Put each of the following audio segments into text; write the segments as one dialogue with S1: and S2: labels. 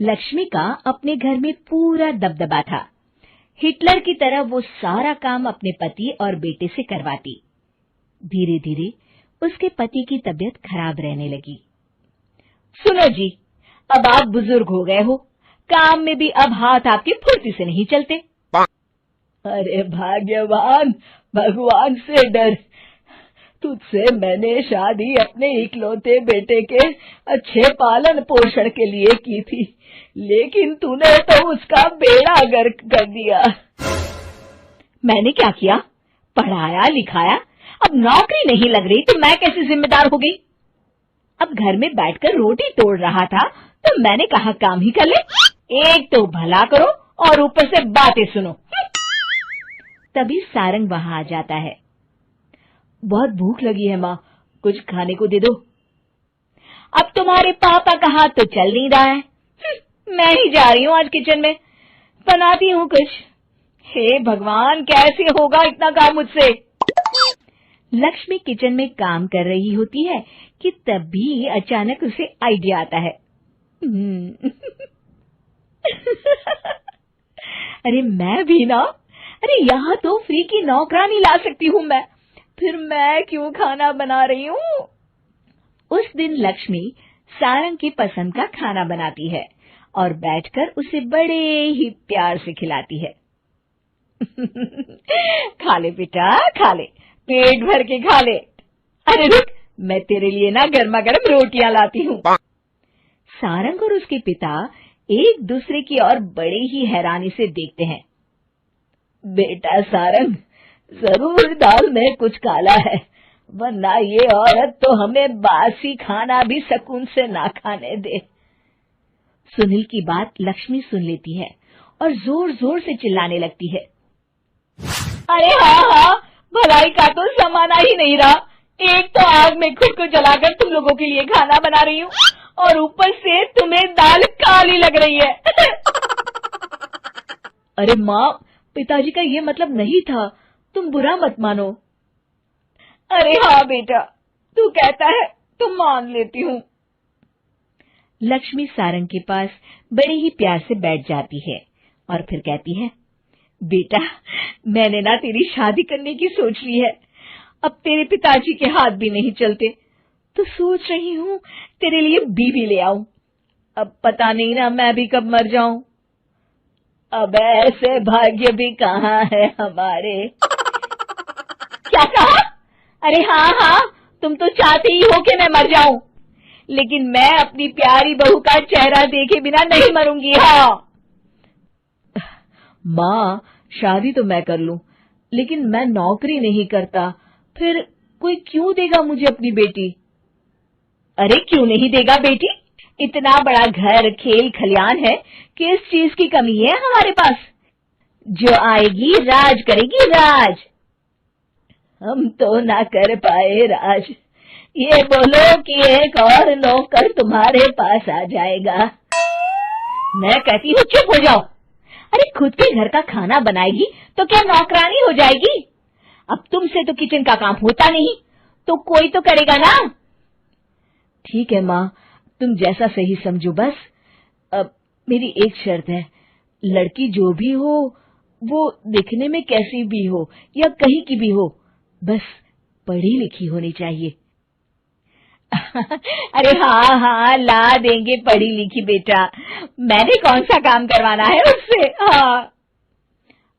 S1: लक्ष्मी का अपने घर में पूरा दबदबा था। हिटलर की तरह वो सारा काम अपने पति और बेटे से करवाती। धीरे धीरे उसके पति की तबीयत खराब रहने लगी। सुनो जी, अब आप बुजुर्ग हो गए हो, काम में भी अब हाथ आपके फुर्ती से नहीं चलते। अरे भाग्यवान, भगवान से डर। तुझसे मैंने शादी अपने इकलौते बेटे के अच्छे पालन पोषण के लिए की थी, लेकिन तूने तो उसका बेड़ा गर्क कर दिया। मैंने क्या किया? पढ़ाया लिखाया, अब नौकरी नहीं लग रही तो मैं कैसे जिम्मेदार हो गई? अब घर में बैठकर रोटी तोड़ रहा था तो मैंने कहा काम ही कर ले। एक तो भला करो और ऊपर से बातें सुनो। तभी सारंग वहां आ जाता है। बहुत भूख लगी है माँ, कुछ खाने को दे दो। अब तुम्हारे पापा का हाथ तो चल नहीं रहा है। मैं ही जा रही हूँ आज किचन में, बनाती हूँ कुछ। हे भगवान, कैसे होगा इतना काम मुझसे? लक्ष्मी किचन में काम कर रही होती है कि तभी अचानक उसे आइडिया आता है। अरे मैं भी ना, अरे यहाँ तो फ्री की नौकरानी ला सकती हूँ मैं, फिर मैं क्यों खाना बना रही हूँ? उस दिन लक्ष्मी सारंग की पसंद का खाना बनाती है और बैठकर उसे बड़े ही प्यार से खिलाती है। खा ले बेटा, खा ले, पेट भर के खा ले। अरे रुक, मैं तेरे लिए ना गर्मा गर्म रोटियां लाती हूँ। सारंग और उसके पिता एक दूसरे की ओर बड़े ही हैरानी से देखते हैं। बेटा सारंग, जरूर दाल में कुछ काला है, वरना ये औरत तो हमें बासी खाना भी सुकून से ना खाने दे। सुनील की बात लक्ष्मी सुन लेती है और जोर जोर से चिल्लाने लगती है। अरे हाँ, भलाई का तो जमाना ही नहीं रहा। एक तो आग में खुद को जलाकर तुम लोगों के लिए खाना बना रही हूँ और ऊपर से तुम्हें दाल काली लग रही है। अरे माँ, पिताजी का ये मतलब नहीं था, तुम बुरा मत मानो। अरे हाँ बेटा, तू कहता है तो मान लेती हूँ। लक्ष्मी सारंग के पास बड़े ही प्यार से बैठ जाती है और फिर कहती है, बेटा मैंने ना तेरी शादी करने की सोच ली है। अब तेरे पिताजी के हाथ भी नहीं चलते तो सोच रही हूँ तेरे लिए बीवी ले आऊं। अब पता नहीं ना मैं भी कब मर जाऊं। अब ऐसे भाग्य भी कहाँ है हमारे। क्या कहा? अरे हाँ, तुम तो चाहते ही हो कि मैं मर जाऊं, लेकिन मैं अपनी प्यारी बहू का चेहरा देखे बिना नहीं मरूंगी। हाँ माँ, शादी तो मैं कर लूं, लेकिन मैं नौकरी नहीं करता, फिर कोई क्यों देगा मुझे अपनी बेटी? अरे क्यों नहीं देगा बेटी? इतना बड़ा घर, खेल खलियान है, किस चीज की कमी है हमारे पास? जो आएगी राज करेगी, राज। हम तो ना कर पाए राज, ये बोलो कि एक और नौकर तुम्हारे पास आ जाएगा। मैं कहती हूँ चुप हो जाओ। अरे खुद के घर का खाना बनाएगी तो क्या नौकरानी हो जाएगी? अब तुमसे तो किचन का काम होता नहीं, तो कोई तो करेगा ना। ठीक है माँ, तुम जैसा सही समझो बस। अब मेरी एक शर्त है, लड़की जो भी हो वो दिखने में कैसी भी हो या कहीं की भी हो, बस पढ़ी लिखी होनी चाहिए। अरे हाँ, ला देंगे पढ़ी लिखी बेटा, मैंने कौन सा काम करवाना है उससे। हाँ।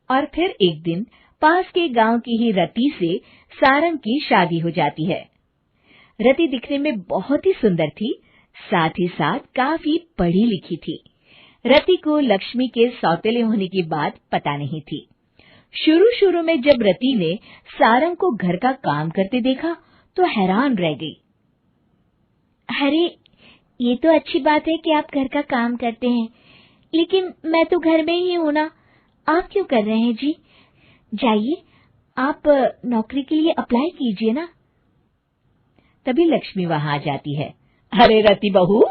S1: और फिर एक दिन पास के गांव की ही रति से सारंग की शादी हो जाती है। रति दिखने में बहुत ही सुंदर थी, साथ ही साथ काफी पढ़ी लिखी थी। रति को लक्ष्मी के सौतेले होने की बात पता नहीं थी। शुरू में जब रति ने सारंग को घर का काम करते देखा तो हैरान रह गई। अरे ये तो अच्छी बात है कि आप घर का काम करते हैं, लेकिन मैं तो घर में ही हूं ना, आप क्यों कर रहे हैं जी? जाइए, आप नौकरी के लिए अप्लाई कीजिए ना। तभी लक्ष्मी वहां आ जाती है। अरे रति बहू,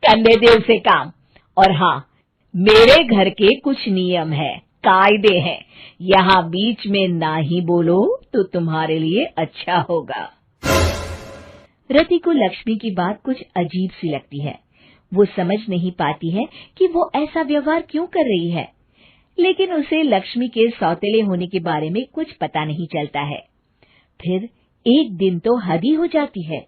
S1: करने दे उसे काम। और हाँ, मेरे घर के कुछ नियम है, कायदे हैं, यहाँ बीच में ना ही बोलो तो तुम्हारे लिए अच्छा होगा। रति को लक्ष्मी की बात कुछ अजीब सी लगती है। वो समझ नहीं पाती है कि वो ऐसा व्यवहार क्यों कर रही है, लेकिन उसे लक्ष्मी के सौतेले होने के बारे में कुछ पता नहीं चलता है। फिर एक दिन तो हद ही हो जाती है।